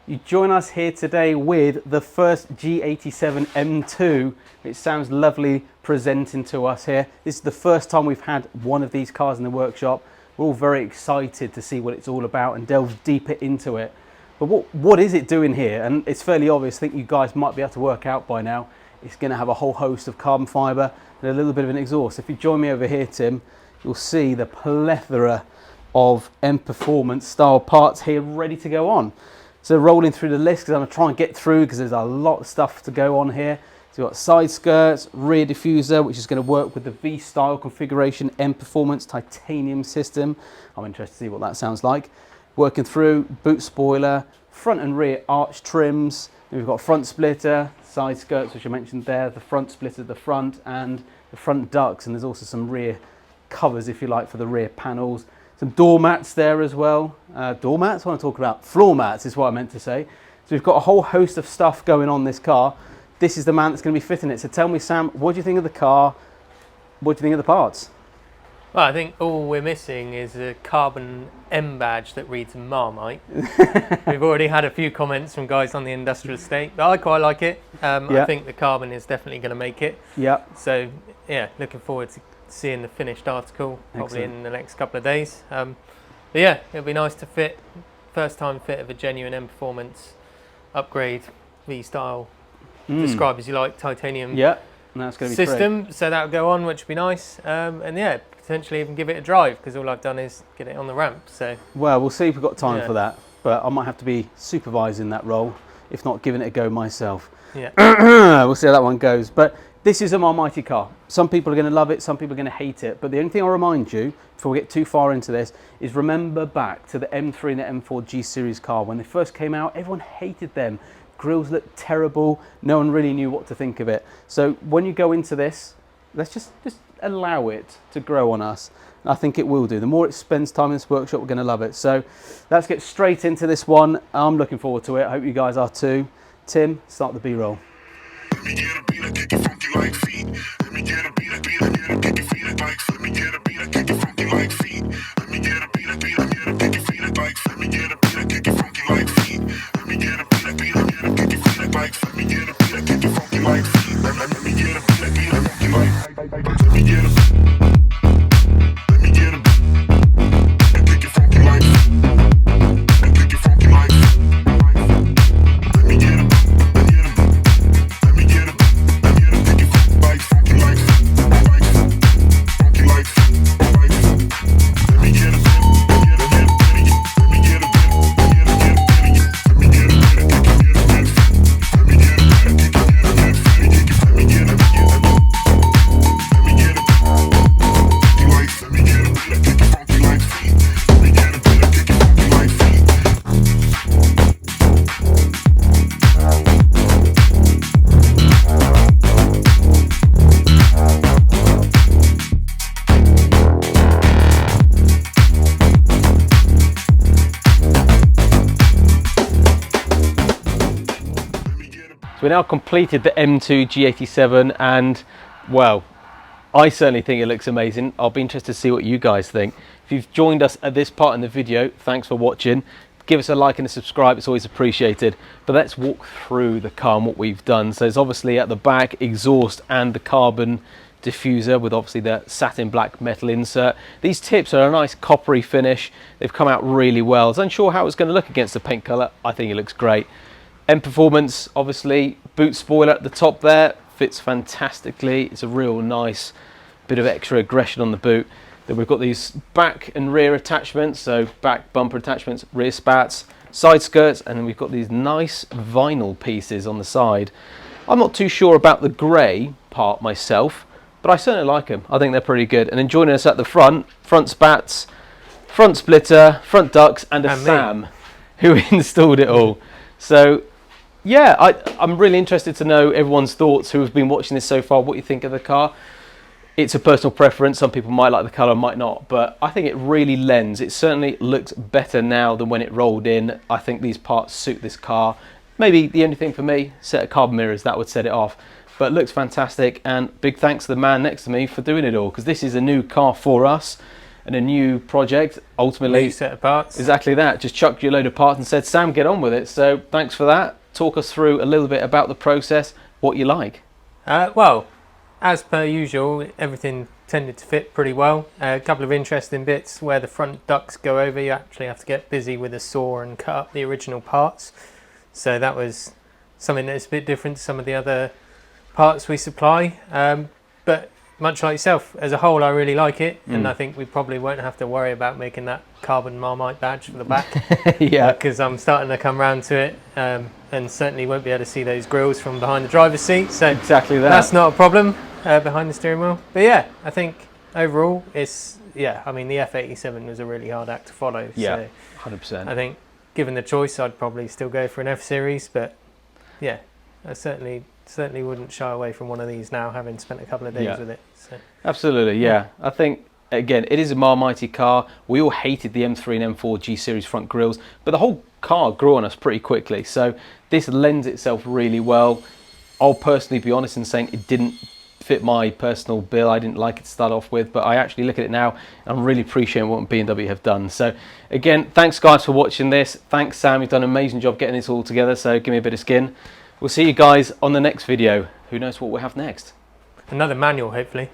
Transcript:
You join us here today with the first G87 M2. It sounds lovely presenting to us here. This is the first time we've had one of these cars in the workshop. We're all very excited to see what it's all about and delve deeper into it. But what is it doing here? And it's fairly obvious. I think you guys might be able to work out by now. It's going to have a whole host of carbon fibre and a little bit of an exhaust. If you join me over here, Tim, you'll see the plethora of M-Performance style parts here ready to go on. So rolling through the list, because I'm going to try and get through because there's a lot of stuff to go on here. So you've got side skirts, rear diffuser, which is going to work with the V-style configuration M-Performance titanium system. I'm interested to see what that sounds like. Working through boot spoiler, front and rear arch trims. Then we've got front splitter, side skirts, which I mentioned there, the front splitter at the front and the front ducts. And there's also some rear covers, if you like, for the rear panels. Some door mats there as well. Door mats? What I'm talking about? Floor mats is what I meant to say. So we've got a whole host of stuff going on this car. This is the man that's going to be fitting it. So tell me, Sam, what do you think of the car? What do you think of the parts? Well, I think all we're missing is a carbon M badge that reads Marmite. We've already had a few comments from guys on the industrial estate, but I quite like it. I think the carbon is definitely going to make it. Yeah. So, yeah, looking forward to seeing the finished article probably in the next couple of days. But yeah, it'll be nice to fit, first time fit of a Genuine M-Performance upgrade V-style, describe as you like, titanium that's going to be system. So that'll go on, which would be nice. And yeah, potentially even give it a drive, because all I've done is get it on the ramp. So well, we'll see if we've got time for that, but I might have to be supervising that role, if not giving it a go myself. We'll see how that one goes. But this is a Marmite car. Some people are going to love it, some people are going to hate it. But the only thing I'll remind you, before we get too far into this, is remember back to the M3 and the M4 G Series car. When they first came out, everyone hated them. Grills looked terrible. No one really knew what to think of it. So when you go into this, let's just allow it to grow on us. And I think it will do. The more it spends time in this workshop, we're going to love it. So let's get straight into this one. I'm looking forward to it. I hope you guys are too. Tim, start the B-roll. Let me get a beat, I kick it funky like feet. Let me get a beat, I kick it feet like bikes. Let me get a beat, I kick it funky like feet. Let me get a beat, I kick it feet like bikes. Let me get a beat, I kick it funky like feet. Let me get a beat, I kick it feet like bikes. Let me get a beat, I kick it funky like feet. Let me get a beat, I kick it funky like. Let me get a. Let me get a. I kick it funky like. I kick it funky like. Let me get a. So we now completed the M2 G87 and, well, I certainly think it looks amazing. I'll be interested to see what you guys think. If you've joined us at this part in the video, thanks for watching. Give us a like and a subscribe, it's always appreciated. But let's walk through the car and what we've done. So there's obviously at the back, exhaust and the carbon diffuser with obviously the satin black metal insert. These tips are a nice coppery finish. They've come out really well. I was unsure how it's going to look against the paint colour. I think it looks great. M-Performance, obviously, boot spoiler at the top there, fits fantastically. It's a real nice bit of extra aggression on the boot. Then we've got these back and rear attachments, so back bumper attachments, rear spats, side skirts, and then we've got these nice vinyl pieces on the side. I'm not too sure about the grey part myself, but I certainly like them. I think they're pretty good. And then joining us at the front spats, front splitter, front ducts, and Sam, who installed it all. So yeah, I'm really interested to know everyone's thoughts who have been watching this so far, what you think of the car. It's a personal preference. Some people might like the colour, might not, but I think it really lends. It certainly looks better now than when it rolled in. I think these parts suit this car. Maybe the only thing for me, set of carbon mirrors, that would set it off. But it looks fantastic, and big thanks to the man next to me for doing it all, because this is a new car for us. and a new project. Ultimately, New set of parts. exactly that. Just chucked you a load of parts and said, Sam, get on with it. So thanks for that. Talk us through a little bit about the process, what you like. Well, as per usual, everything tended to fit pretty well. A couple of interesting bits where the front ducts go over, you actually have to get busy with a saw and cut up the original parts. So that was something that's a bit different to some of the other parts we supply. But much like yourself, as a whole, I really like it, and I think we probably won't have to worry about making that carbon Marmite badge for the back. Yeah. Because I'm starting to come round to it, and certainly won't be able to see those grills from behind the driver's seat. So Exactly that. that's not a problem behind the steering wheel. But yeah, I think overall it's, I mean, the F87 was a really hard act to follow. Yeah, So 100%. I think given the choice, I'd probably still go for an F series, but yeah, I certainly wouldn't shy away from one of these now, having spent a couple of days with it. So. Absolutely, yeah. I think, again, it is a Marmite car. We all hated the M3 and M4 G Series front grills, but the whole car grew on us pretty quickly. So this lends itself really well. I'll personally be honest in saying it didn't fit my personal bill. I didn't like it to start off with, but I actually look at it now and I'm really appreciating what BMW have done. So again, thanks guys for watching this. Thanks Sam, you've done an amazing job getting this all together, so give me a bit of skin. We'll see you guys on the next video. Who knows what we'll have next? Another manual, hopefully.